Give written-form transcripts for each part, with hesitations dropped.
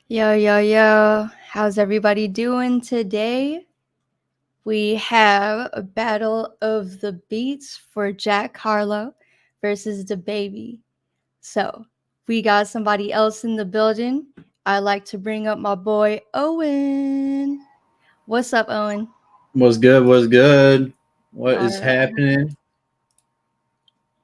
Yo, yo, yo. How's everybody doing today? We have a battle of the beats for Jack Harlow versus DaBaby. So, we got somebody else in the building. I'd like to bring up my boy Owen. What's up, Owen? What's good? What's good? What All is right. happening?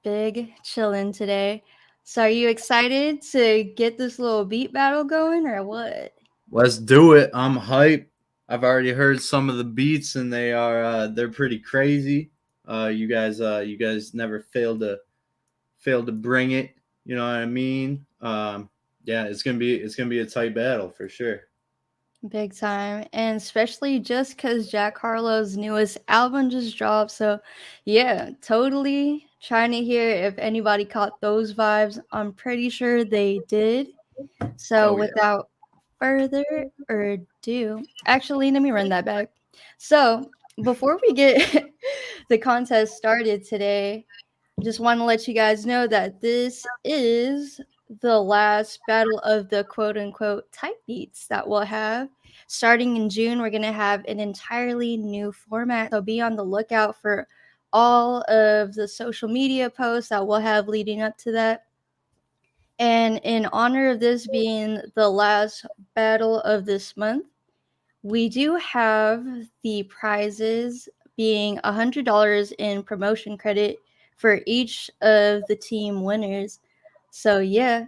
Big chillin' today. So, are you excited to get this little beat battle going or what? Let's do it. I'm hype. I've already heard some of the beats, and they're pretty crazy. You guys never fail to bring it. You know what I mean? Yeah, it's gonna be a tight battle for sure. Big time. And especially just because Jack Harlow's newest album just dropped. So, yeah, totally trying to hear if anybody caught those vibes. I'm pretty sure they did. So, Oh yeah. without further ado, actually, let me run that back. So, before we get the contest started today, just want to let you guys know that this is the last battle of the quote unquote type beats that we'll have. Starting in June, we're going to have an entirely new format. So be on the lookout for all of the social media posts that we'll have leading up to that. And in honor of this being the last battle of this month, we do have the prizes being $100 in promotion credit for each of the team winners. So, yeah,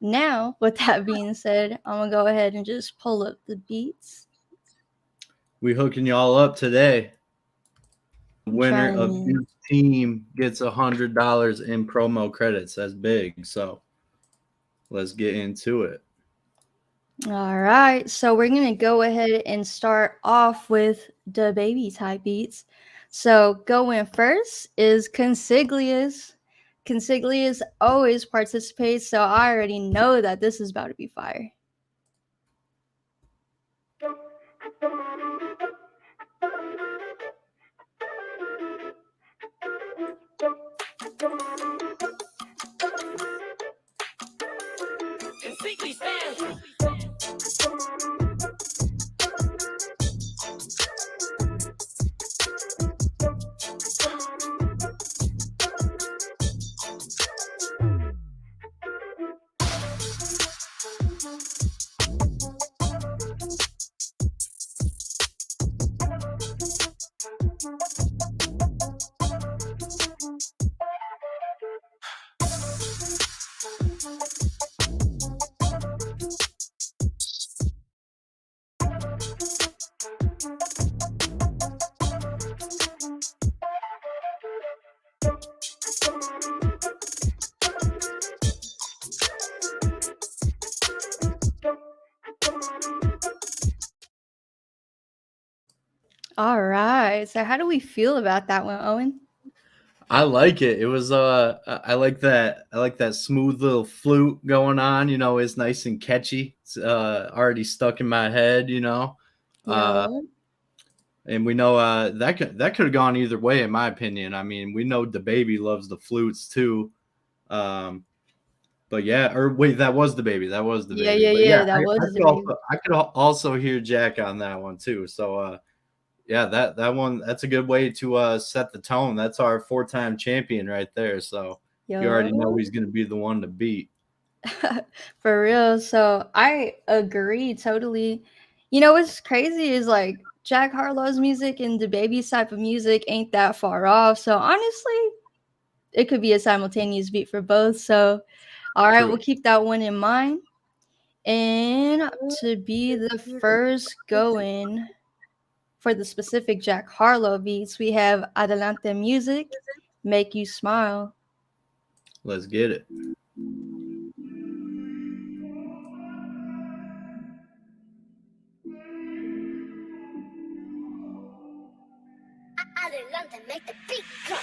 now with that being said, I'm gonna go ahead and just pull up the beats. We hooking y'all up today. I'm Winner trying of to. each team gets $100 in promo credits. That's big. So let's get into it. All right, so we're gonna go ahead and start off with the baby type beats. So going first is Consiglius. Consiglius always participates, so I already know that this is about to be fire. All right, so how do we feel about that one, Owen? I like it. It was I like that smooth little flute going on, it's nice and catchy. It's already stuck in my head. Uh Yo. and we know that could have gone either way in my opinion. I mean, we know DaBaby loves the flutes too. Um but yeah, or wait, that was DaBaby. That was Yeah, DaBaby. yeah, But yeah, yeah, that I was the could baby. also hear Jack on that one too. So yeah, that one, that's a good way to set the tone. That's our four-time champion right there. So you already know Yo. he's going to be the one to beat. For real. So I agree totally. You know what's crazy is like Jack Harlow's music and the baby's type of music ain't that far off. So honestly, it could be a simultaneous beat for both. So all right, we'll True. keep that one in mind. And to be the first going for the specific Jack Harlow beats, we have Adelante Music, Make You Smile. Let's get it. Adelante, make the beat come.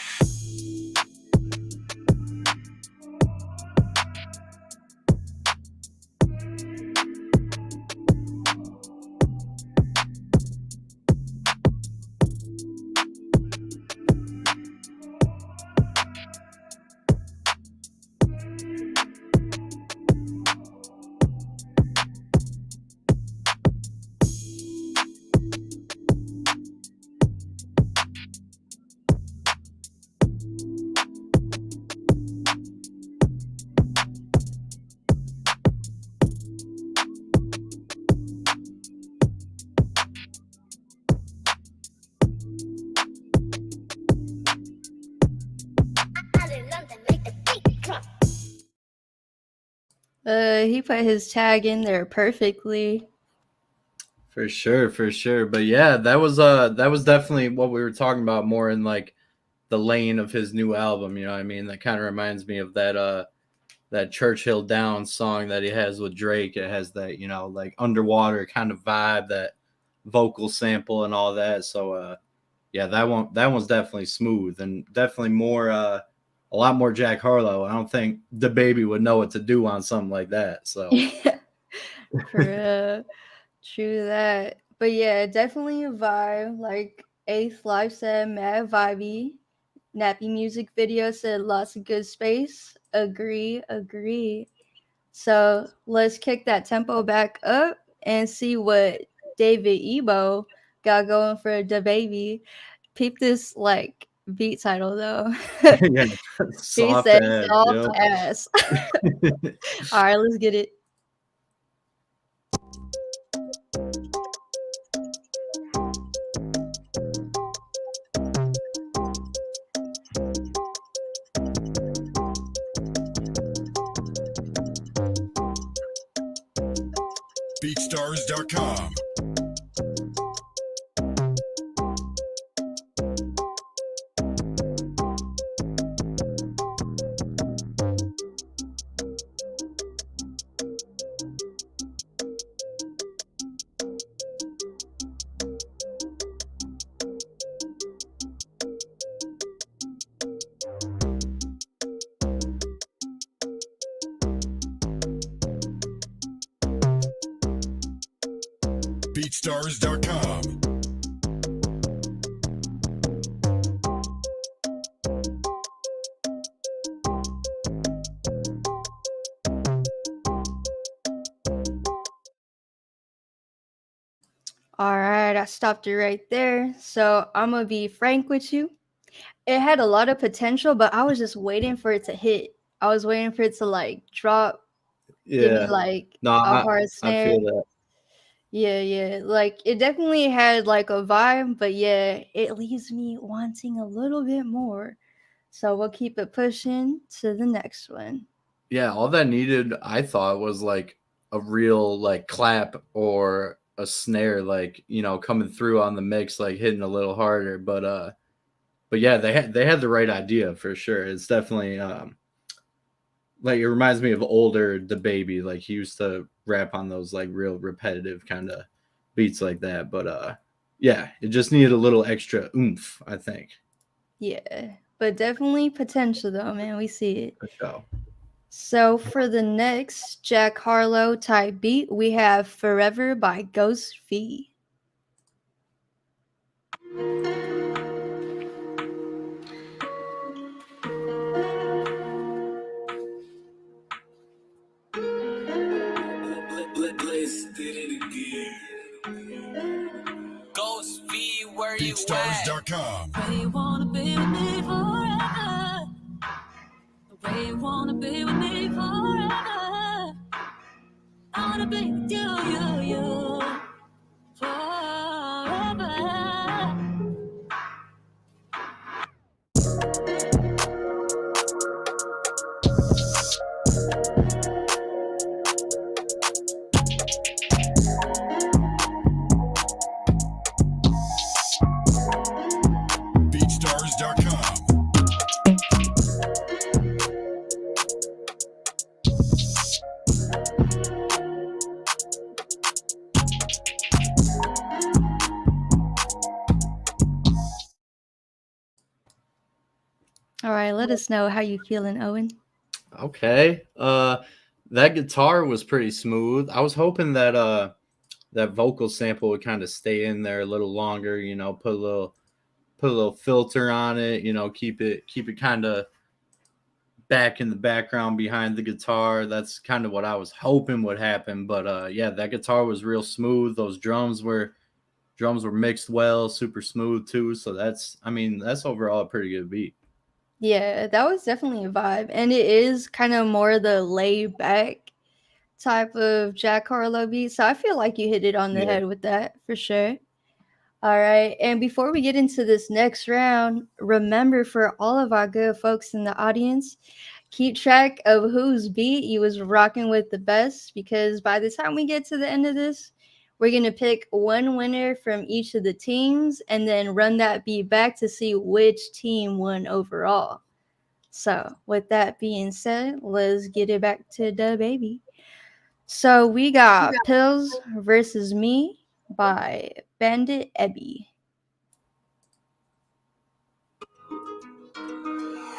He put his tag in there perfectly. For sure, for sure. But yeah, that was definitely what we were talking about more in like the lane of his new album, you know what I mean? That kind of reminds me of that Churchill Downs song that he has with Drake. It has that, you know, like underwater kind of vibe, that vocal sample and all that. So yeah, that one's definitely smooth and definitely more a lot more Jack Harlow. I don't think DaBaby would know what to do on something like that. So Yeah, for true that. But yeah, definitely a vibe. Like Eighth Life said, mad vibey. Nappy music video said lots of good space. Agree, agree. So let's kick that tempo back up and see what David Ebo got going for the baby. Peep this like beat title though. yeah, He soft said ass, soft yep. ass. All right, let's get it. BeatStars.com. BeatStars.com. All right, I stopped it right there. So I'm gonna be frank with you. It had a lot of potential, but I was just waiting for it to hit. I was waiting for it to like drop, give me Yeah. like No, a hard I snare. feel that. Yeah, yeah. Like it definitely had like a vibe, but yeah, it leaves me wanting a little bit more. So we'll keep it pushing to the next one. Yeah, all that needed, I thought, was like a real like clap or a snare, like, you know, coming through on the mix, like hitting a little harder. But yeah, they had the right idea for sure. It's definitely like it reminds me of older DaBaby. Like he used to rap on those like real repetitive kind of beats like that. But yeah, it just needed a little extra oomph, I think. Yeah, but definitely potential though, man. We see it. For sure. So for the next Jack Harlow type beat, we have Forever by Ghost V. Ghost V, where you BeatStars.com. Where you wanna be with me forever? Where you wanna be with me forever? I wanna be with you forever. BeatStars.com. All right, let us know how you feeling, Owen. Okay. That guitar was pretty smooth. I was hoping that that vocal sample would kind of stay in there a little longer, you know, put a little filter on it, you know, keep it kind of back in the background behind the guitar. That's kind of what I was hoping would happen. But yeah, that guitar was real smooth. Those drums were mixed well, super smooth too. So that's overall a pretty good beat. Yeah, that was definitely a vibe. And it is kind of more the laid back type of Jack Harlow beat. So I feel like you hit it on the Yeah. head with that for sure. All right. And before we get into this next round, remember for all of our good folks in the audience, keep track of whose beat you was rocking with the best, because by the time we get to the end of this, we're going to pick one winner from each of the teams and then run that beat back to see which team won overall. So, with that being said, let's get it back to DaBaby. So, we got Pills versus Me by Bandit Ebby.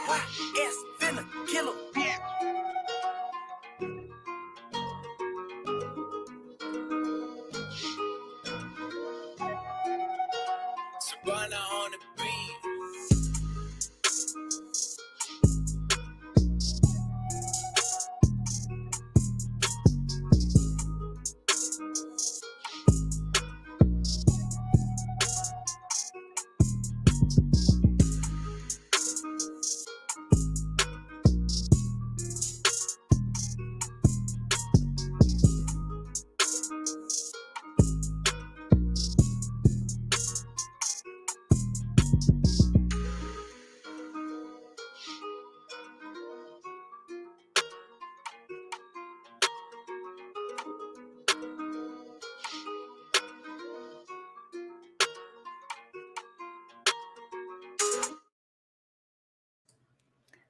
YS finna kill 'em. Savannah on the beat.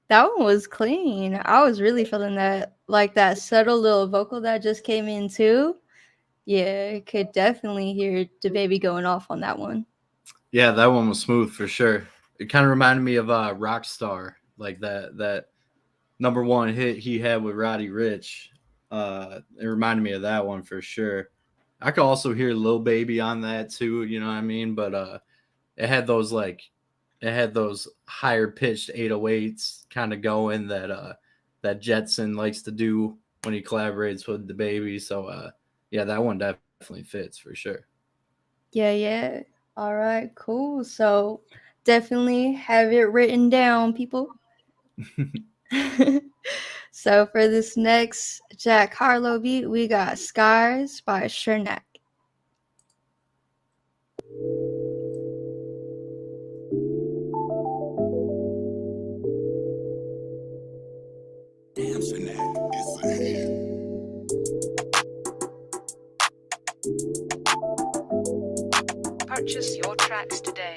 That one was clean. I was really feeling that, like that subtle little vocal that just came in too. Yeah, could definitely hear DaBaby going off on that one. Yeah, that one was smooth for sure. It kind of reminded me of Rockstar, like that number one hit he had with Roddy Ricch. It reminded me of that one for sure. I could also hear Lil Baby on that too, you know what I mean? But it had those higher pitched 808s kind of going that Jetson likes to do when he collaborates with DaBaby. So yeah, that one definitely fits for sure. Yeah. All right, cool. So definitely have it written down, people. So for this next Jack Harlow beat, we got Skies by Shernak. Damn, Shanac, it's a hit. Purchase your tracks today.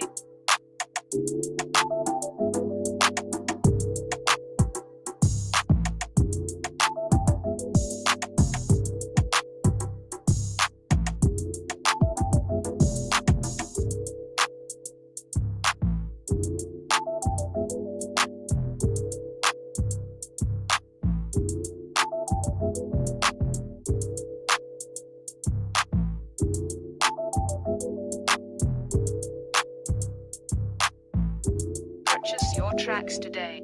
Purchase your tracks today.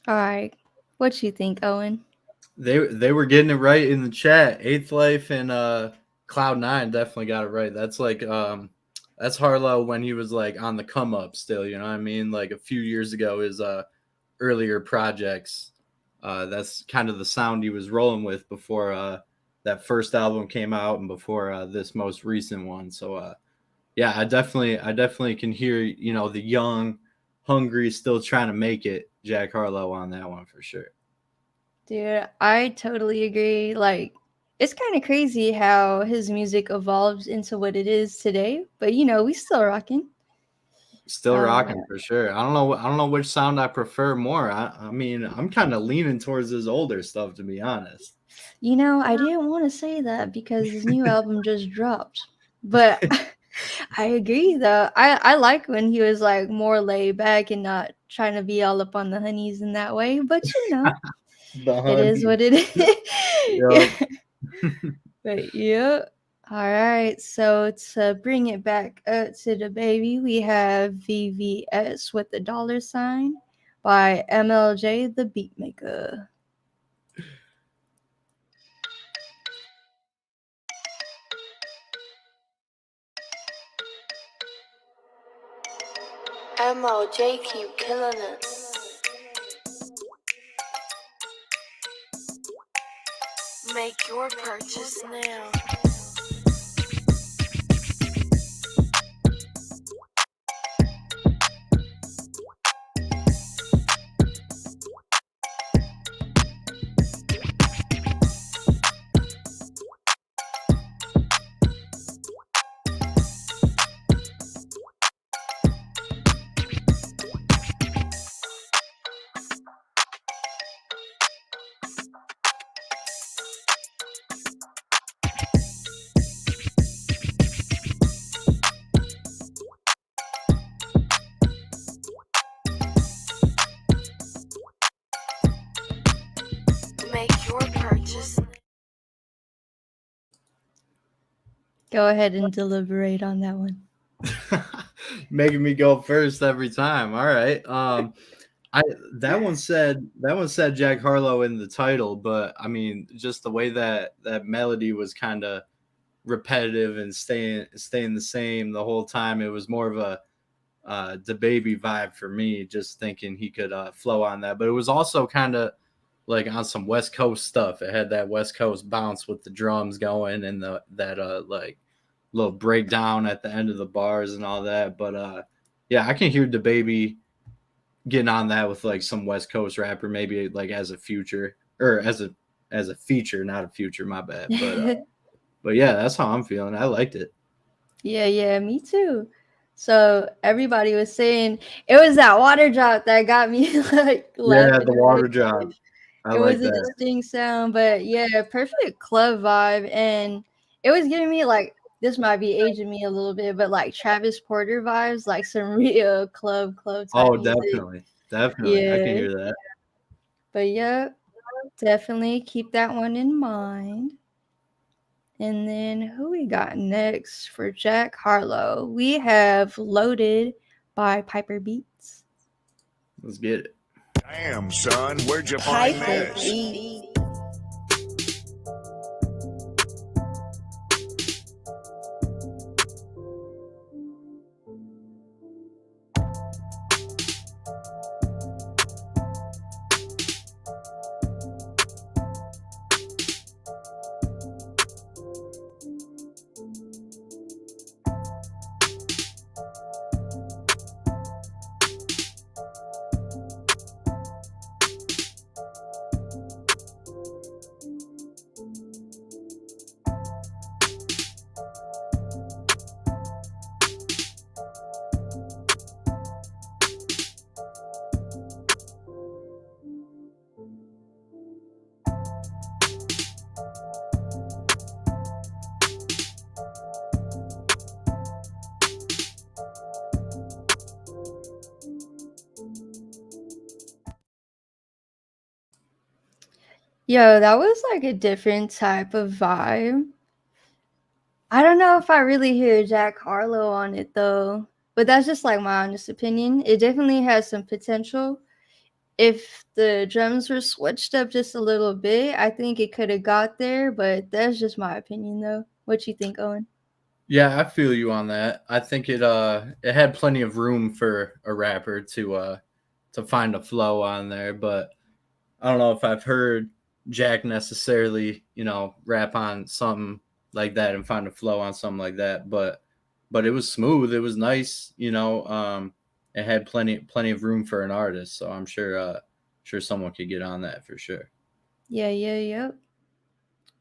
All right, what you think, Owen? They were getting it right in the chat. Eighth Life and Cloud9 definitely got it right. That's Harlow when he was like on the come up still, you know what I mean? Like a few years ago, his earlier projects. That's kind of the sound he was rolling with before that first album came out and before this most recent one. So yeah, I definitely can hear, you know, the young, hungry, still trying to make it Jack Harlow on that one for sure. Dude, I totally agree. Like, it's kind of crazy how his music evolved into what it is today, but you know, we still rocking. Still rocking for sure. I don't know which sound I prefer more. I mean, I'm kind of leaning towards his older stuff, to be honest. You know, I didn't want to say that because his new album just dropped. But I agree though. I like when he was like more laid back and not trying to be all up on the honeys in that way. But you know, it is what it is. But yeah. All right. So to bring it back up to DaBaby, we have VVS with the $sign by MLJ the Beatmaker. MLJ keep killing it. Make your purchase now. Make your purchase. Go ahead and deliberate on that one. Making me go first every time. All right. That one said Jack Harlow in the title, but I mean, just the way that melody was kind of repetitive and staying the same the whole time. It was more of a DaBaby vibe for me, just thinking he could flow on that. But it was also kind of like on some West Coast stuff. It had that West Coast bounce with the drums going and that like little breakdown at the end of the bars and all that. But yeah, I can hear DaBaby getting on that with like some West Coast rapper, maybe like as a future or as a feature, not a future. My bad. But yeah, that's how I'm feeling. I liked it. Yeah, me too. So everybody was saying it was that water drop that got me like laughing. Yeah, the water drop. I It like was a that. distinct sound, but yeah, perfect club vibe, and it was giving me like, this might be aging me a little bit, but like Travis Porter vibes, like some real club type Oh, music. definitely. I can Yeah, hear that. but yeah, definitely keep that one in mind. And then who we got next for Jack Harlow? We have Loaded by Piper Beats. Let's get it. Damn, son, where'd you find Piper this? Beats. Yo, that was like a different type of vibe. I don't know if I really hear Jack Harlow on it though, but that's just like my honest opinion. It definitely has some potential. If the drums were switched up just a little bit, I think it could have got there, but that's just my opinion though. What you think, Owen? Yeah, I feel you on that. I think it had plenty of room for a rapper to find a flow on there, but I don't know if I've heard Jack necessarily, rap on something like that and find a flow on something like that. But it was smooth. It was nice. It had plenty of room for an artist. So I'm sure someone could get on that for sure. Yeah.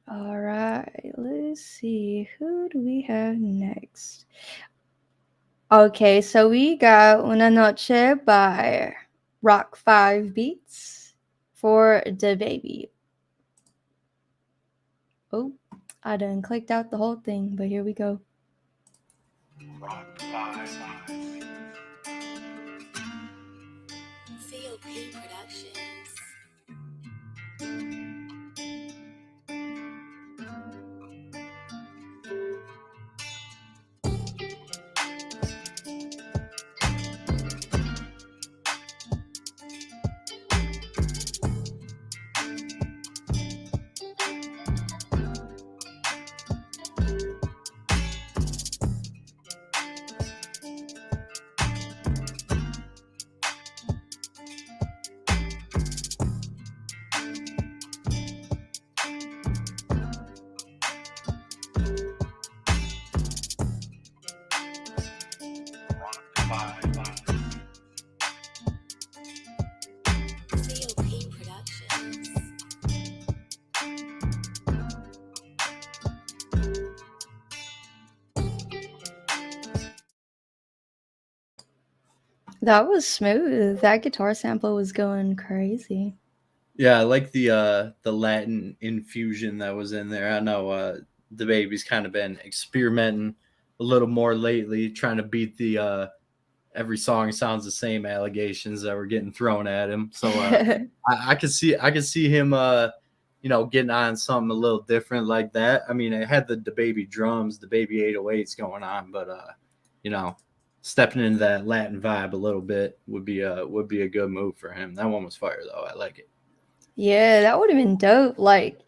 All right, let's see. Who do we have next? Okay, so we got Una Noche by Rock 5 Beats for DaBaby. Oh, I done clicked out the whole thing, but here we go. Rock 5. COP Productions. COP Productions. That was smooth. That guitar sample was going crazy. Yeah, I like the Latin infusion that was in there. I know DaBaby's kind of been experimenting a little more lately, trying to beat the every song sounds the same allegations that were getting thrown at him. So I could see him getting on something a little different like that. I mean, it had the DaBaby drums, the Baby 808s going on, but stepping into that Latin vibe a little bit would be a good move for him. That one was fire though. I like it. Yeah, that would have been dope. Like,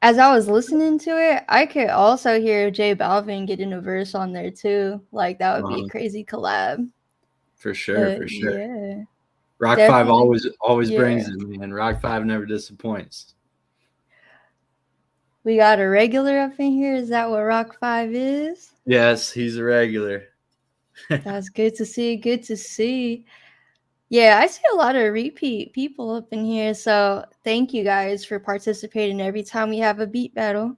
as I was listening to it, I could also hear J Balvin getting a verse on there too. Like, that would be a crazy collab. For sure, But for sure. yeah, Rock definitely. 5 always Yeah. brings it, man. Rock 5 never disappoints. We got a regular up in here. Is that what Rock 5 is? Yes, he's a regular. That's good to see. Good to see. Yeah, I see a lot of repeat people up in here. So thank you guys for participating every time we have a beat battle.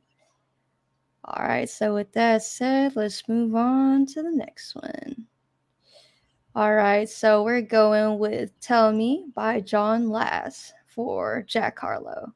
All right, so with that said, let's move on to the next one. All right, so we're going with Tell Me by John Lass for Jack Harlow.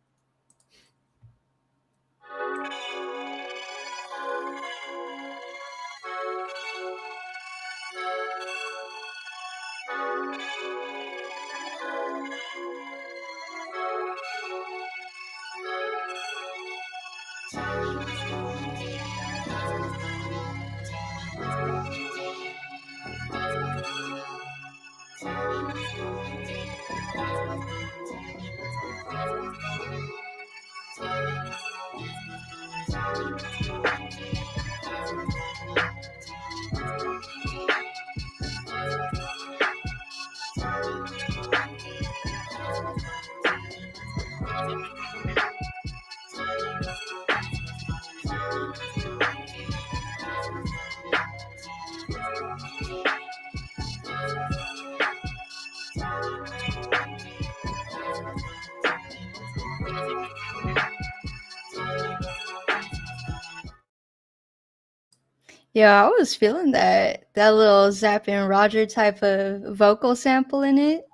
Yeah, I was feeling that little Zapp and Roger type of vocal sample in it.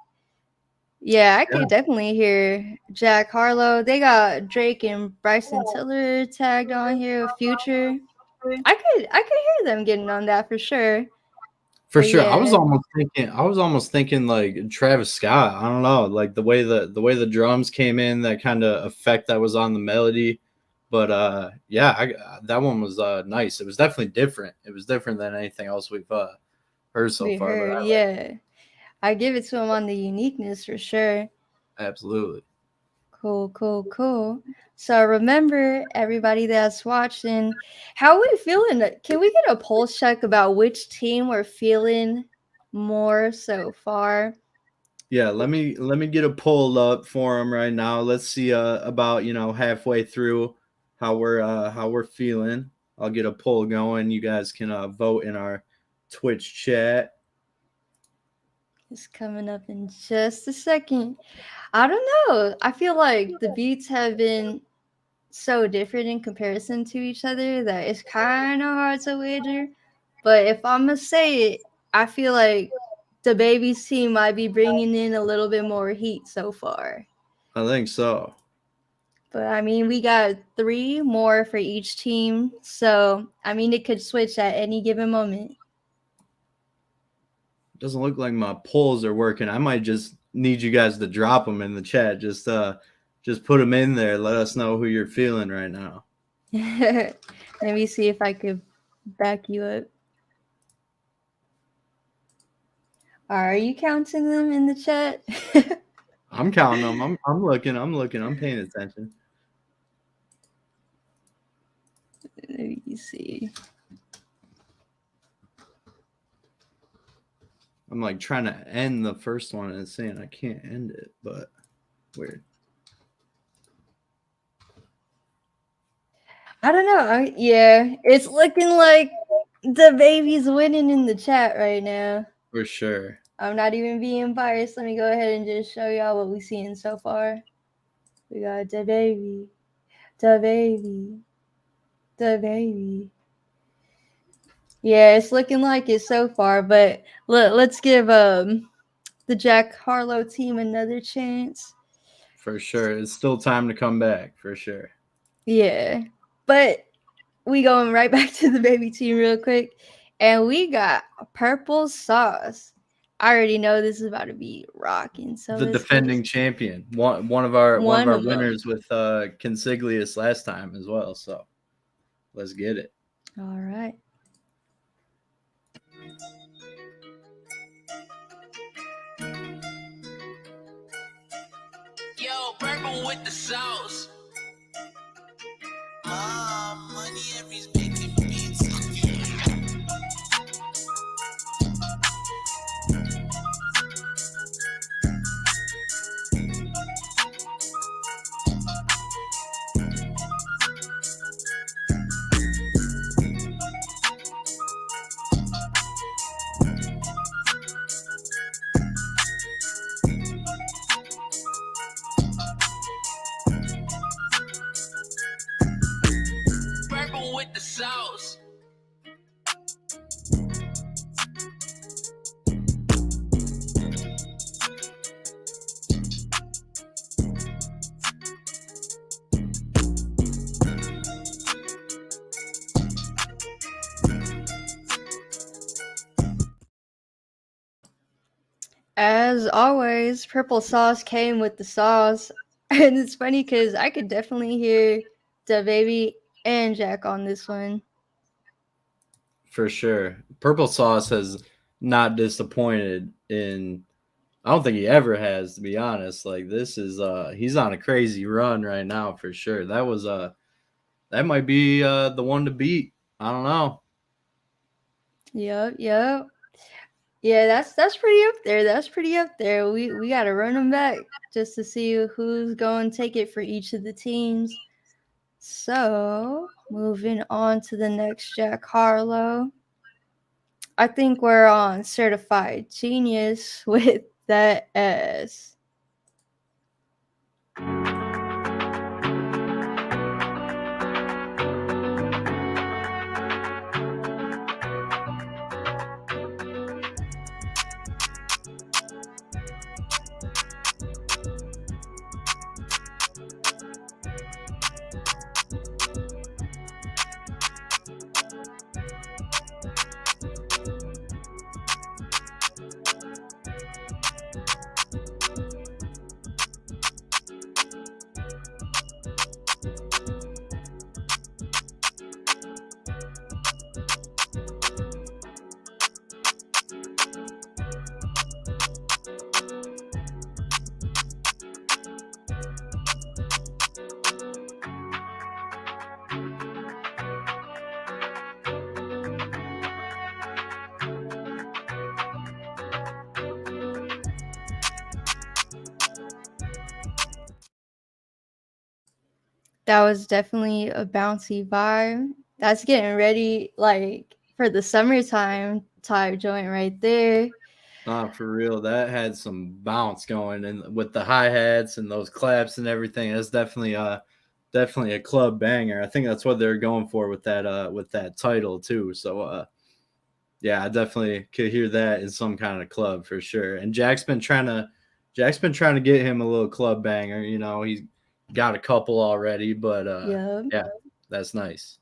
Yeah, I could definitely hear Jack Harlow. They got Drake and Bryson Tiller tagged on here, Future. I could hear them getting on that for sure. For But sure. yeah. I was almost thinking like Travis Scott. I don't know, like the way the drums came in, that kind of effect that was on the melody. But yeah, that one was nice. It was definitely different. It was different than anything else we've heard so far. Heard, But yeah. I give it to him on the uniqueness for sure. absolutely. Cool. So remember, everybody that's watching, how are we feeling? Can we get a pulse check about which team we're feeling more so far? Yeah, let me get a poll up for him right now. Let's see about halfway through how we're feeling. I'll get a poll going. You guys can vote in our Twitch chat. It's coming up in just a second. I don't know. I feel like the beats have been so different in comparison to each other that it's kind of hard to wager. But if I'm gonna say it, I feel like DaBaby's team might be bringing in a little bit more heat so far. I think so. But I mean, we got 3 more for each team, so I mean, it could switch at any given moment. Doesn't look like my polls are working. I might just need you guys to drop them in the chat. Just put them in there. Let us know who you're feeling right now. Let me see if I could back you up. Are you counting them in the chat? I'm counting them. I'm looking. I'm paying attention. Let me see. I'm like trying to end the first one and it's saying I can't end it, but weird. I don't know. Yeah, it's looking like DaBaby's winning in the chat right now. For sure. I'm not even being biased. Let me go ahead and just show y'all what we've seen so far. We got DaBaby, DaBaby, DaBaby. Yeah, it's looking like it so far, but let's give the Jack Harlow team another chance. For sure. It's still time to come back, for sure. Yeah. But we going right back to the baby team real quick. And we got Purple Sauce. I already know this is about to be rocking. So The defending champion. One of our winners with Consiglius last time as well. So let's get it. All right. Yo, Purple with the sauce. Money every's making beats. Purple with the sauce. As always, Purple Sauce came with the sauce. And it's funny because I could definitely hear DaBaby and Jack on this one. For sure. Purple Sauce has not disappointed in I don't think he ever has, to be honest. Like this is he's on a crazy run right now for sure. That was that might be the one to beat. I don't know. Yep. Yeah, that's pretty up there. That's pretty up there. We gotta run them back just to see who's going to take it for each of the teams. So moving on to the next Jack Harlow. I think we're on Certified Genius with that S. That was definitely a bouncy vibe. That's getting ready like for the summertime type joint right there. Nah, for real. That had some bounce going and with the hi-hats and those claps and everything. That's definitely a club banger. I think that's what they're going for with that title too. So yeah, I definitely could hear that in some kind of club for sure. And Jack's been trying to get him a little club banger. You know, he's got a couple already, but yeah, that's nice.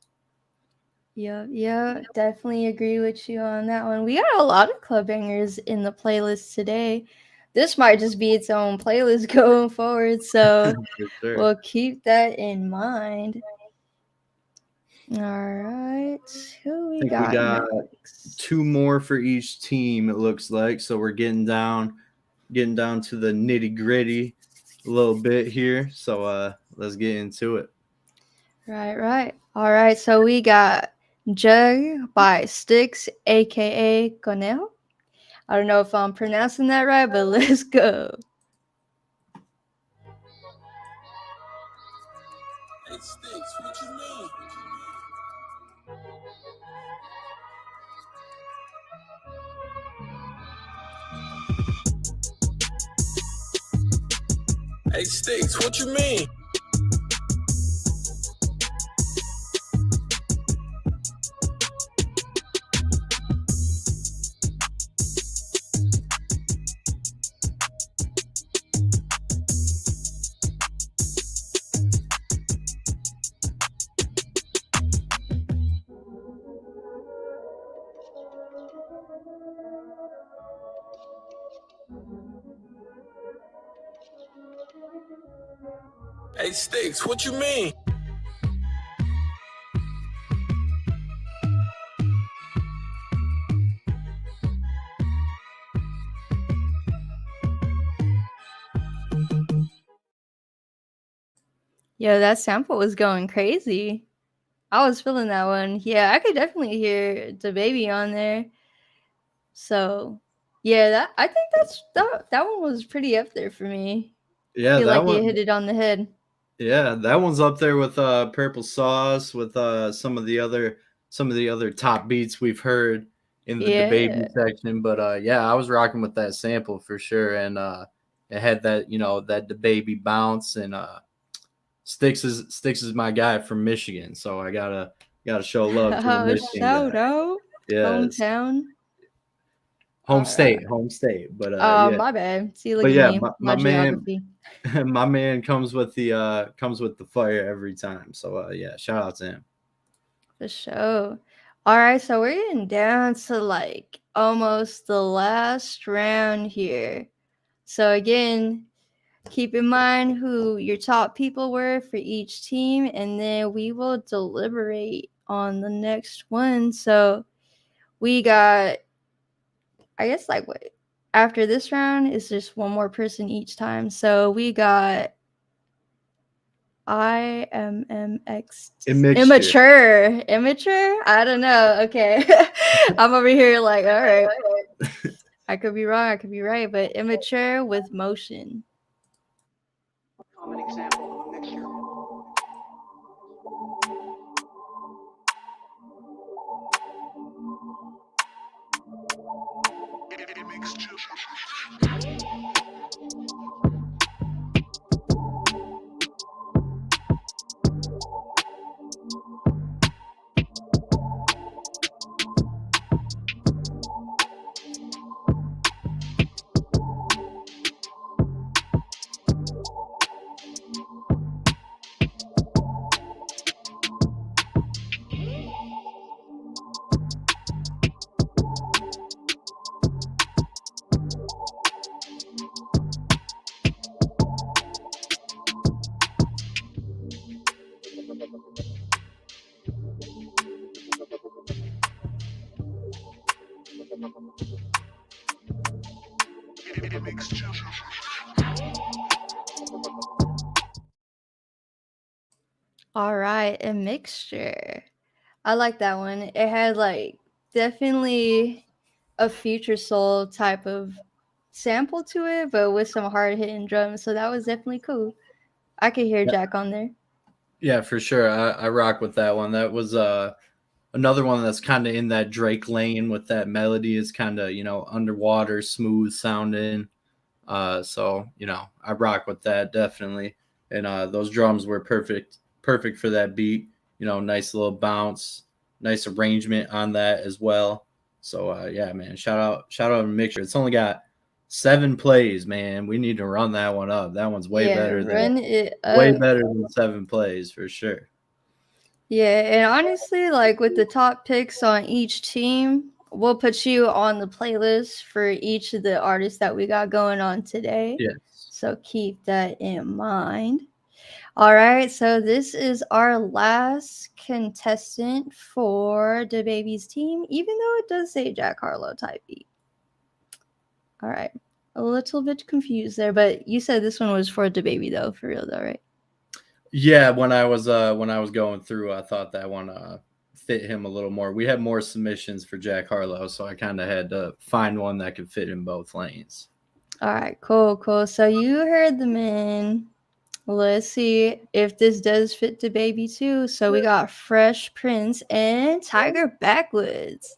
Yeah, definitely agree with you on that one. We got a lot of club bangers in the playlist today. This might just be its own playlist going forward, so Sure. we'll keep that in mind. All right, who we got next? 2 more for each team. It looks like so we're getting down to the nitty gritty a little bit here. So let's get into it. Right. All right, so we got Jug by Sticks, aka Conejo. I don't know if I'm pronouncing that right, but let's go. It stinks. What you mean? Hey, Sticks, what you mean? Hey, Sticks, what you mean? Yo, that sample was going crazy. I was feeling that one. Yeah, I could definitely hear DaBaby on there. So, yeah, that I think that one was pretty up there for me. Yeah, Feel that like it one. hit it on the head. Yeah, that one's up there with Purple Sauce, with some of the other top beats we've heard in the DaBaby Yeah. section. But yeah, I was rocking with that sample for sure, and it had that that DaBaby bounce, and Sticks is my guy from Michigan, so I gotta show love to the Oh, Michigan shout guy. out. Yes, Hometown. home All right. state, home state. But Oh, yeah, my bad. See, look but at yeah, me. my My man, geography. my man comes with the fire every time. So yeah, shout out to him. For sure. All right, so we're getting down to like almost the last round here. So again, keep in mind who your top people were for each team, and then we will deliberate on the next one. So we got, I guess, like what after this round is just one more person each time. So we got IMMX Immature. immature. I don't know. Okay, I'm over here like, all right. I could be wrong. I could be right, but immature with motion. Common example of a mixture. All right, a mixture. I like that one. It had like definitely a future soul type of sample to it, but with some hard hitting drums. So that was definitely cool. I could hear Yeah, Jack on there. yeah, for sure. I rock with that one. That was another one that's kind of in that Drake lane with that melody is kind of underwater, smooth sounding. So I rock with that definitely. And those drums were perfect for that beat. Nice little bounce, nice arrangement on that as well. So yeah, man, shout out to Mixture. It's only got 7 plays, man. We need to run that one up. That one's way Yeah, better run it than 7 plays for sure. Yeah, and honestly, like with the top picks on each team, we'll put you on the playlist for each of the artists that we got going on today. Yes. So keep that in mind. All right, so this is our last contestant for DaBaby's team, even though it does say Jack Harlow type beat. All right, a little bit confused there, but you said this one was for DaBaby though, for real though, right? Yeah, when I was going through, I thought that one fit him a little more. We had more submissions for Jack Harlow, so I kind of had to find one that could fit in both lanes. All right, cool. So you heard the man. Let's see if this does fit DaBaby too. So we got Fresh Prince and Tiger Backwoods.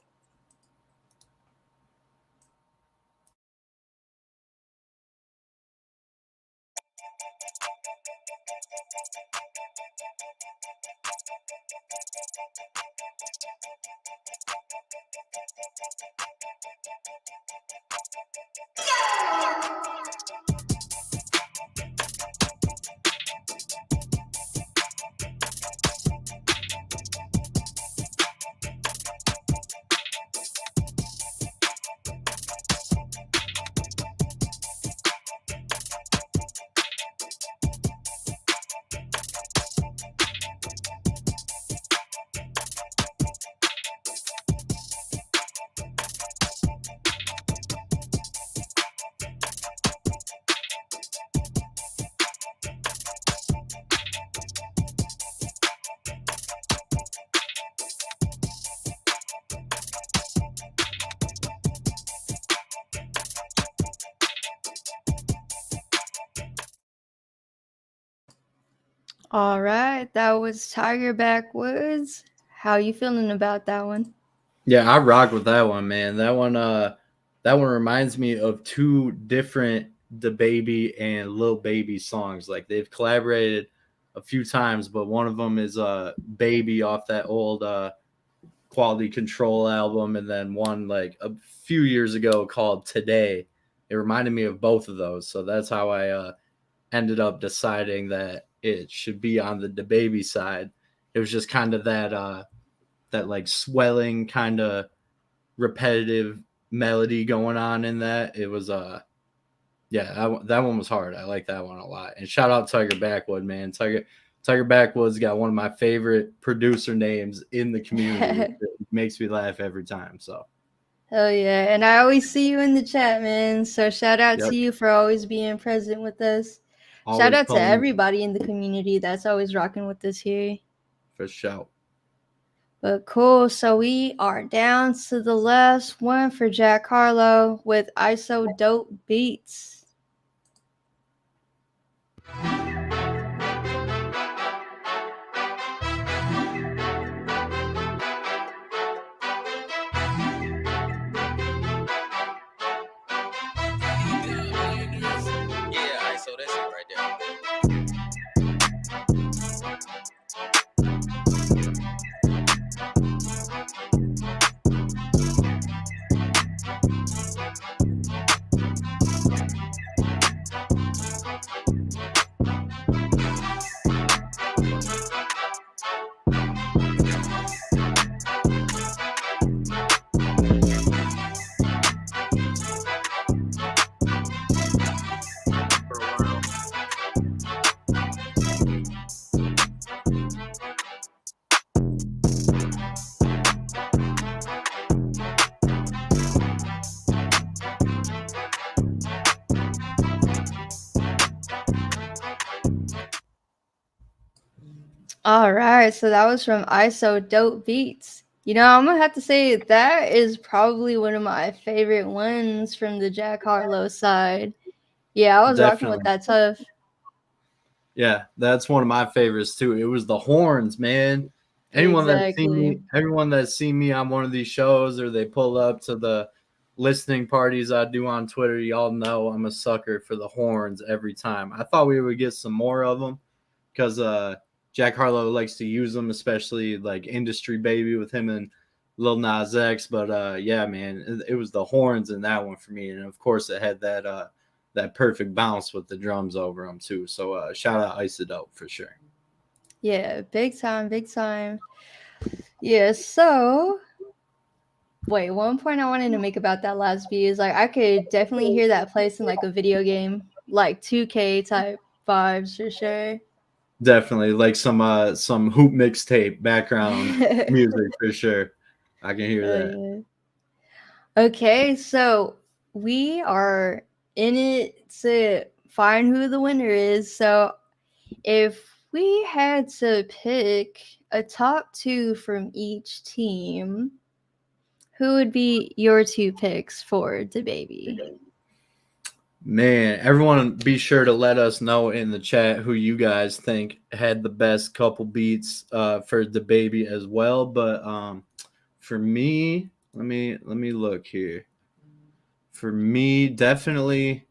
All right, that was Tiger Backwoods. How you feeling about that one? Yeah, I rock with that one, man. That one reminds me of two different DaBaby and Lil Baby songs. Like they've collaborated a few times, but one of them is Baby off that old Quality Control album, and then one like a few years ago called Today. It reminded me of both of those, so that's how I ended up deciding that it should be on the DaBaby side. It was just kind of that like swelling kind of repetitive melody going on in that. It was that one was hard. I like that one a lot. And shout out Tiger Backwood, man. Tiger Backwood's got one of my favorite producer names in the community. It makes me laugh every time. So Hell yeah. And I always see you in the chat, man. So shout out Yep. to you for always being present with us. always Shout out to pulling everybody in the community that's always rocking with us here. for shout. But cool. So we are down to the last one for Jack Harlow with ISO Dope Beats. Yeah, so that's it right there. For a while. All right. So that was from ISO Dope Beats. You know, I'm going to have to say that is probably one of my favorite ones from the Jack Harlow side. Yeah, I was rocking with Definitely. that tough. Yeah, that's one of my favorites too. It was the horns, man. Anyone Exactly. that's seen me on one of these shows or they pull up to the listening parties I do on Twitter, y'all know I'm a sucker for the horns every time. I thought we would get some more of them because Jack Harlow likes to use them, especially like Industry Baby with him and Lil Nas X. But yeah, man, it was the horns in that one for me, and of course it had that perfect bounce with the drums over them too. So shout out Isodope for sure. Yeah, big time, big time. Yeah, so wait, one point I wanted to make about that last beat is like I could definitely hear that place in like a video game, like 2K type vibes for sure. Definitely like some hoop mixtape background music for sure. I can hear that. Yeah. Okay, so we are in it to find who the winner is. So if we had to pick a top two from each team, who would be your two picks for DaBaby? Man, everyone be sure to let us know in the chat who you guys think had the best couple beats for DaBaby as well. But for me, let me look here. For me, definitely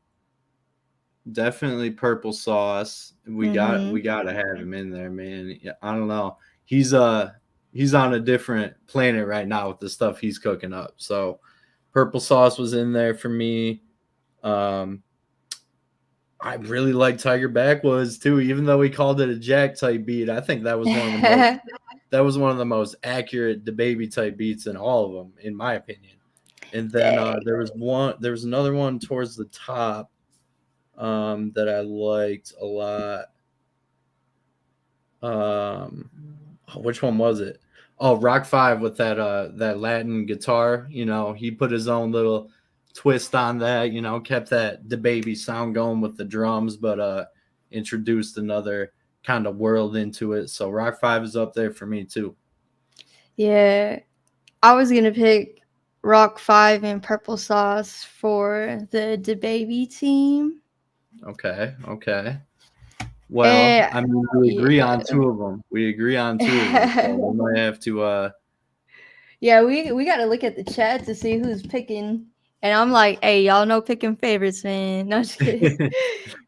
definitely Purple Sauce. We gotta have him in there, man. Yeah, I don't know. He's on a different planet right now with the stuff he's cooking up. So Purple Sauce was in there for me. I really like Tiger Backwoods too, even though he called it a Jack type beat. I think that was one of the most accurate DaBaby type beats in all of them, in my opinion. And then there was another one towards the top that I liked a lot. Which one was it? Oh, Rock 5 with that Latin guitar. You know, he put his own little twist on that. You know, kept that DaBaby sound going with the drums, but introduced another kind of world into it. So Rock 5 is up there for me too. Yeah, I was gonna pick Rock 5 and Purple Sauce for the DaBaby team. Okay. Well, I mean, we agree on Yeah. two of them. So we might have to. Yeah, we got to look at the chat to see who's picking. And I'm like, hey, y'all know picking favorites, man. No, just kidding.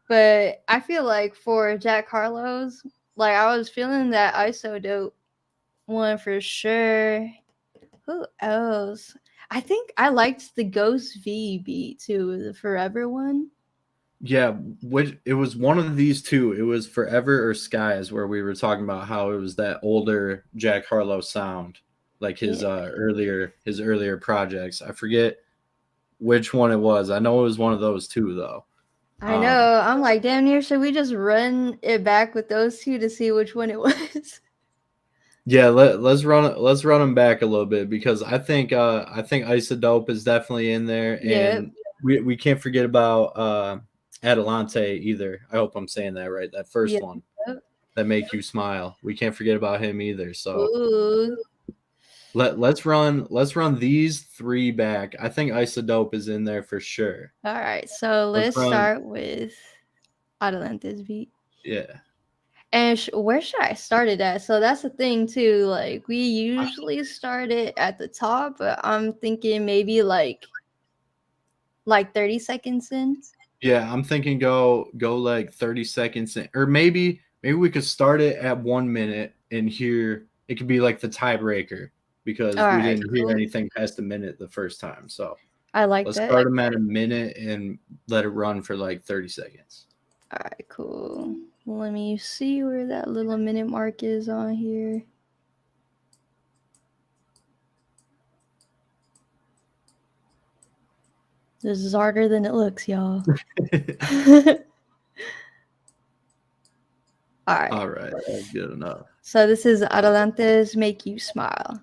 But I feel like for Jack Harlow's, like I was feeling that ISO dope one for sure. Who else? I think I liked the Ghost V beat too, the Forever one. Yeah, it was one of these two. It was Forever or Skies, where we were talking about how it was that older Jack Harlow sound, like his earlier projects. I forget which one it was. I know it was one of those two though. I know. I'm like, damn near. Should we just run it back with those two to see which one it was? Yeah, let's run them back a little bit, because I think Isodope is definitely in there, and we can't forget about Adelante either. I hope I'm saying that right. That first one, that Make You Smile. We can't forget about him either. So Ooh. let's run these three back. I think Isodope is in there for sure. All right, so let's start with Adelante's beat. Yeah. And where should I start it at? So that's the thing too. Like we usually start it at the top, but I'm thinking maybe like 30 seconds in. Yeah, I'm thinking go like 30 seconds in, or maybe we could start it at 1 minute and hear it could be like the tiebreaker, because we didn't hear anything past a minute the first time. So I like let's that. start them at a minute and let it run for like 30 seconds. All right, cool. Let me see where that little minute mark is on here. This is harder than it looks, y'all. All right, that's good enough. So this is Adelante's Make You Smile.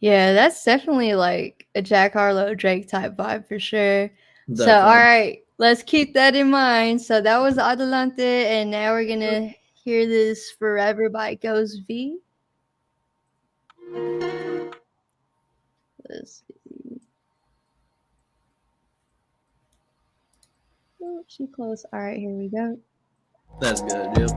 Yeah, that's definitely like a Jack Harlow Drake type vibe for sure. Definitely. So all right, let's keep that in mind. So that was Adelante, and now we're gonna hear this Forever by Ghost V. Let's see. Oh, she close. All right, here we go. That's good. Yep.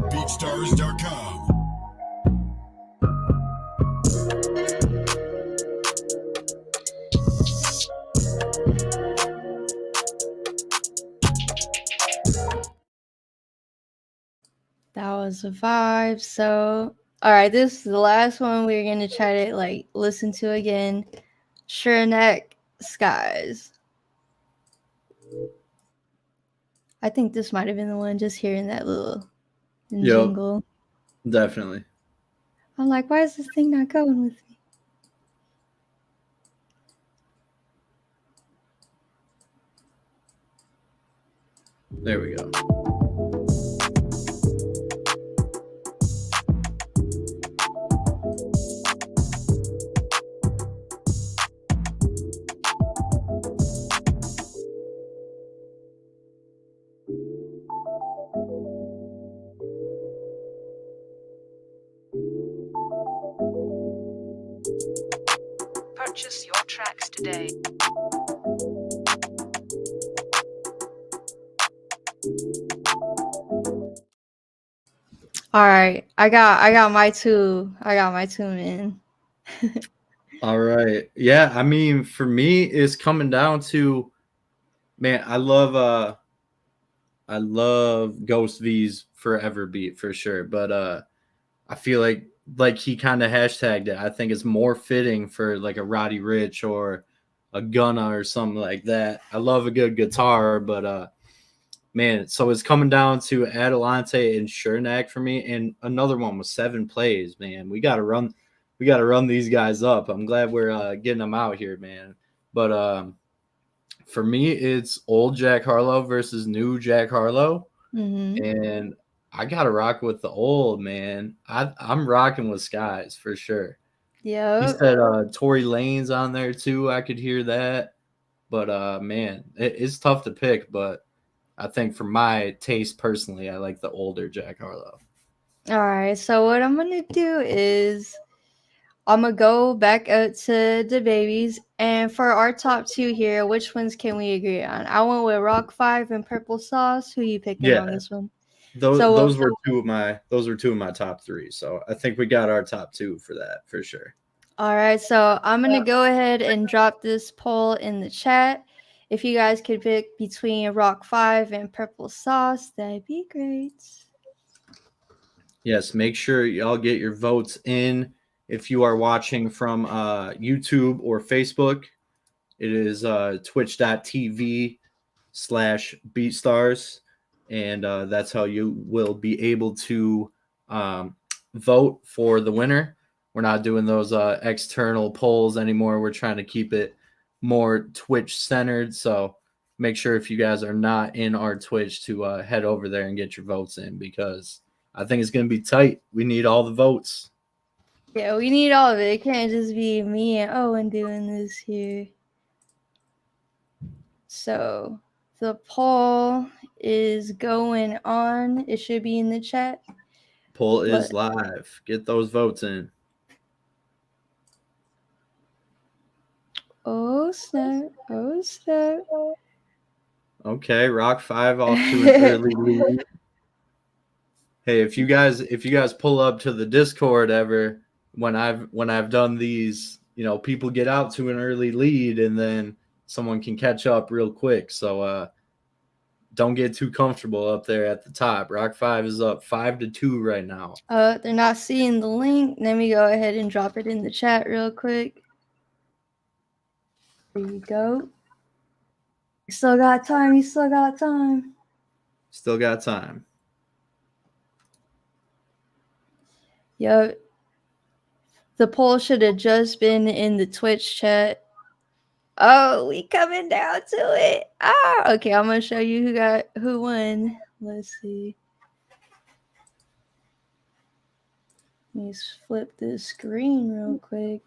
BeatStars.com. That was a vibe. So, all right, this is the last one we're gonna try to like listen to again. Sureneck Skies. I think this might have been the one, just hearing that little jingle. Definitely. I'm like, why is this thing not going with me? There we go. Purchase your tracks today. All right, I got my two. I got my two in. All right. Yeah, I mean, for me, it's coming down to, man, I love Ghost V's Forever beat for sure. But I feel like he kind of hashtagged it. I think it's more fitting for like a Roddy Ricch or a Gunna or something like that. I love a good guitar, but man, so it's coming down to Adelante and Shernack for me, and another one with 7 plays. Man, we gotta run these guys up. I'm glad we're getting them out here, man. But for me, it's old Jack Harlow versus new Jack Harlow, and I gotta rock with the old man. I'm rocking with Skies for sure. He Yep. said Tory Lane's on there too. I could hear that, but man, it's tough to pick, but I think for my taste personally, I like the older Jack Harlow. All right. So what I'm gonna do is I'm gonna go back up to DaBaby's, and for our top two here, which ones can we agree on? I went with Rock 5 and Purple Sauce. Who you picking on Yeah, this one? those So those were two of my top 3. So I think we got our top 2 for that for sure. all right. So I'm gonna go ahead and drop this poll in the chat. If you guys could pick between Rock 5 and Purple Sauce, that'd be great. Yes, make sure y'all get your votes in. If you are watching from YouTube or Facebook, it is twitch.tv/BeatStars. And that's how you will be able to vote for the winner. We're not doing those external polls anymore. We're trying to keep it more Twitch centered. So make sure if you guys are not in our Twitch to head over there and get your votes in, because I think it's going to be tight. We need all the votes. Yeah, we need all of it. It can't just be me and Owen doing this here. So the poll is going on. It should be in the chat. Poll is live. Get those votes in. Oh snap! Oh snap! Okay, Rock 5 off to an early lead. Hey, if you guys pull up to the Discord ever when I've done these, people get out to an early lead and then someone can catch up real quick. So don't get too comfortable up there at the top. Rock 5 is up 5-2 right now. They're not seeing the link. Let me go ahead and drop it in the chat real quick. There you go. You still got time. You still got time. Still got time. Yep. The poll should have just been in the Twitch chat. Oh, we coming down to it. Okay. I'm gonna show you who won. Let's see. Let me flip this screen real quick.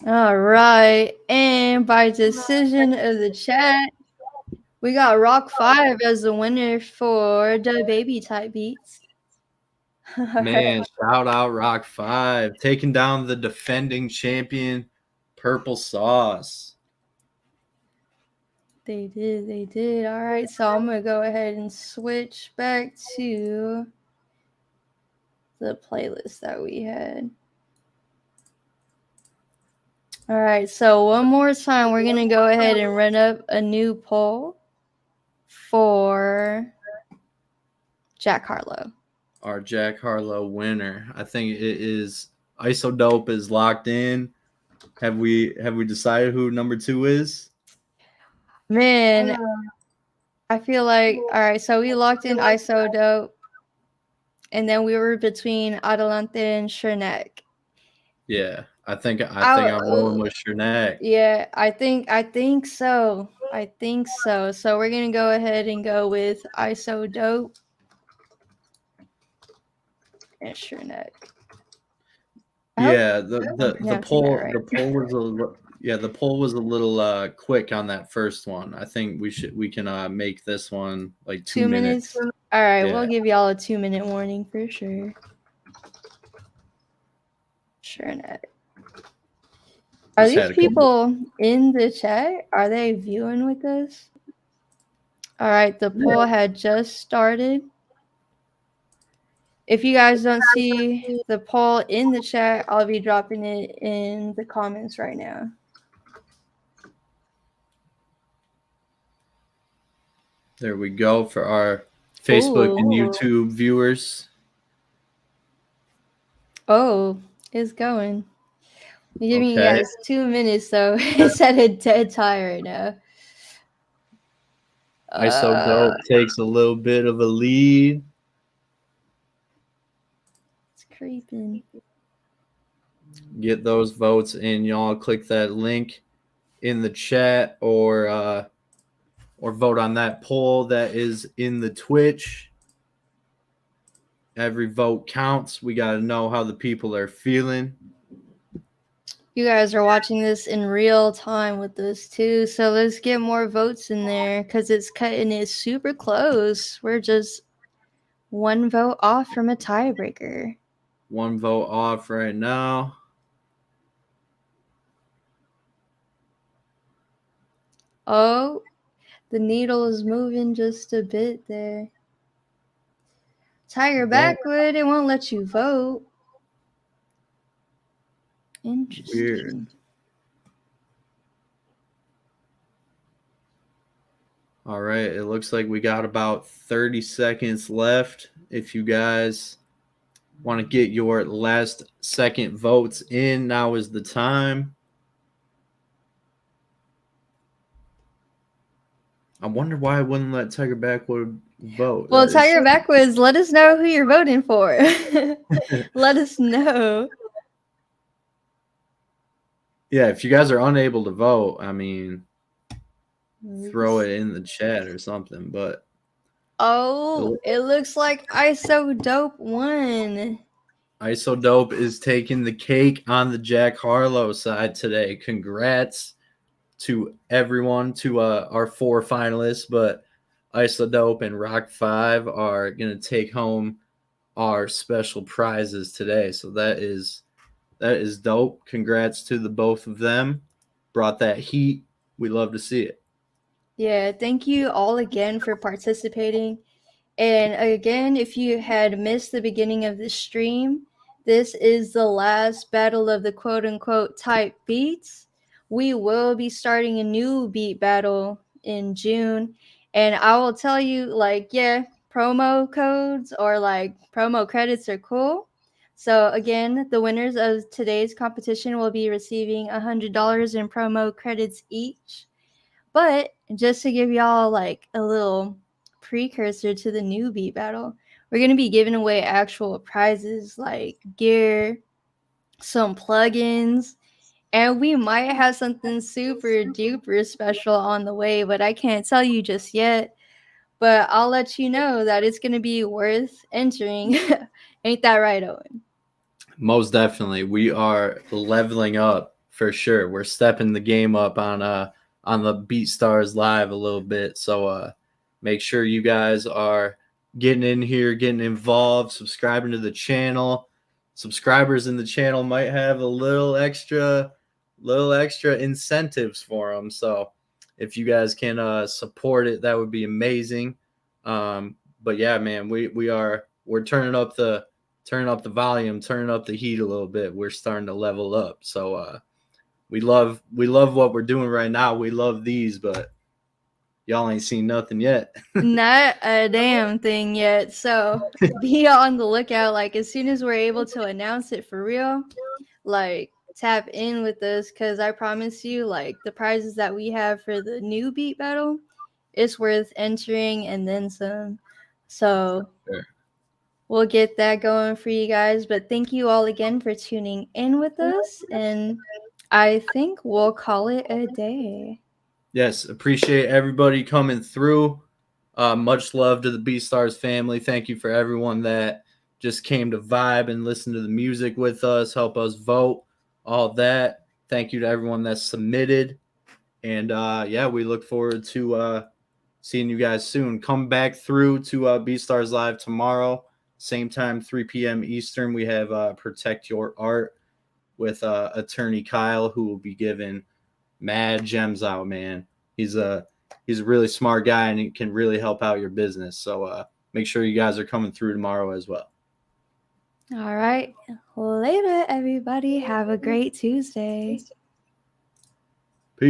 All right, and by decision of the chat, we got Rock 5 as the winner for DaBaby type beats. Man, shout out Rock 5, taking down the defending champion, Purple Sauce. They did. All right, so I'm gonna go ahead and switch back to the playlist that we had. All right, so one more time, we're gonna go ahead and run up a new poll for Jack Harlow. Our Jack Harlow winner. I think it is ISO Dope is locked in. Have we decided who number 2 is? Man, I feel like, all right, so we locked in ISO Dope, and then we were between Adelante and Shernack. Yeah, I think I'm rolling with Shernack. Yeah, I think so. I think so. So we're gonna go ahead and go with ISO Dope and Shernack. Yeah, the pronouncing that right. the poll was a little quick on that first one. I think we can make this one like 2 minutes. All right, Yeah. we'll give y'all a 2-minute warning for sure. Shernack. Are Just these had a couple- people in the chat? Are they viewing with us? All right, the poll had just started. If you guys don't see the poll in the chat, I'll be dropping it in the comments right now. There we go for our Facebook and YouTube viewers. Oh, it's going. I'm giving you guys 2 minutes, so it's at a dead tie right now. ISO Dope takes a little bit of a lead. It's creeping. Get those votes in, y'all. Click that link in the chat or vote on that poll that is in the Twitch. Every vote counts. We got to know how the people are feeling. You guys are watching this in real time with us too, so let's get more votes in there because it's cutting it super close. We're just 1 vote off from a tiebreaker. 1 vote off right now. Oh, the needle is moving just a bit there. Tiger Backwood, it won't let you vote. Interesting. Weird. All right, it looks like we got about 30 seconds left. If you guys want to get your last second votes in, now is the time. I wonder why I wouldn't let Tiger Backwood vote. Well, Tiger Backwoods, let us know who you're voting for. Let us know. Yeah, if you guys are unable to vote, I mean, throw it in the chat or something. But oh, it looks like ISO Dope won. ISO Dope is taking the cake on the Jack Harlow side today. Congrats to everyone, to our 4 finalists, but ISO Dope and Rock 5 are going to take home our special prizes today. So that is dope. Congrats to the both of them. Brought that heat. We love to see it. Yeah, thank you all again for participating. And again, if you had missed the beginning of the stream, this is the last battle of the quote-unquote type beats. We will be starting a new beat battle in June. And I will tell you, like, yeah, promo codes or like promo credits are cool. So again, the winners of today's competition will be receiving $100 in promo credits each. But just to give y'all like a little precursor to the new beat battle, we're going to be giving away actual prizes like gear, some plugins, and we might have something super duper special on the way, but I can't tell you just yet. But I'll let you know that it's going to be worth entering. Ain't that right, Owen? Most definitely. We are leveling up for sure. We're stepping the game up on the BeatStars live a little bit. So make sure you guys are getting in here, getting involved, subscribing to the channel. Subscribers in the channel might have a little extra incentives for them. So if you guys can support it, that would be amazing. But yeah, man, we're turning up the volume, turning up the heat a little bit. We're starting to level up. So we love what we're doing right now. We love these, but y'all ain't seen nothing yet. Not a damn thing yet. So be on the lookout. Like as soon as we're able to announce it for real, like tap in with us, because I promise you, like the prizes that we have for the new beat battle, it's worth entering and then some. So we'll get that going for you guys. But thank you all again for tuning in with us, and I think we'll call it a day. Yes, appreciate everybody coming through. Much love to the BeatStars family. Thank you for everyone that just came to vibe and listen to the music with us, help us vote, all that. Thank you to everyone that submitted. And yeah, we look forward to seeing you guys soon. Come back through to BeatStars Live tomorrow, same time, 3 p.m. Eastern. We have Protect Your Art with attorney Kyle, who will be giving mad gems out, man. He's a really smart guy, and he can really help out your business. So make sure you guys are coming through tomorrow as well. All right. Later, everybody. Have a great Tuesday.